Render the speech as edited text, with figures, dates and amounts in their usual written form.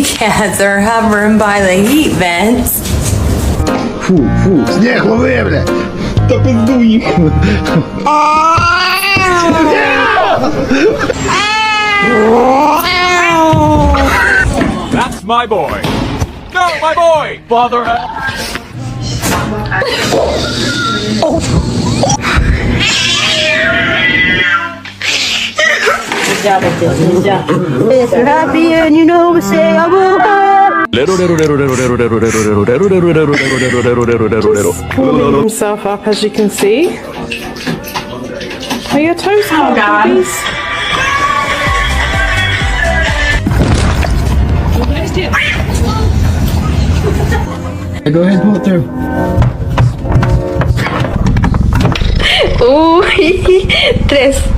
Cats are hovering by the heat vents. Фу, снег лови, бля. Та пизду їх. That's my boy. No, my boy. Father. If you're happy and you know we say I will. Pulling himself up, as you can see. Are your toes hard, babies? Go ahead, pull it through. Uy, tres.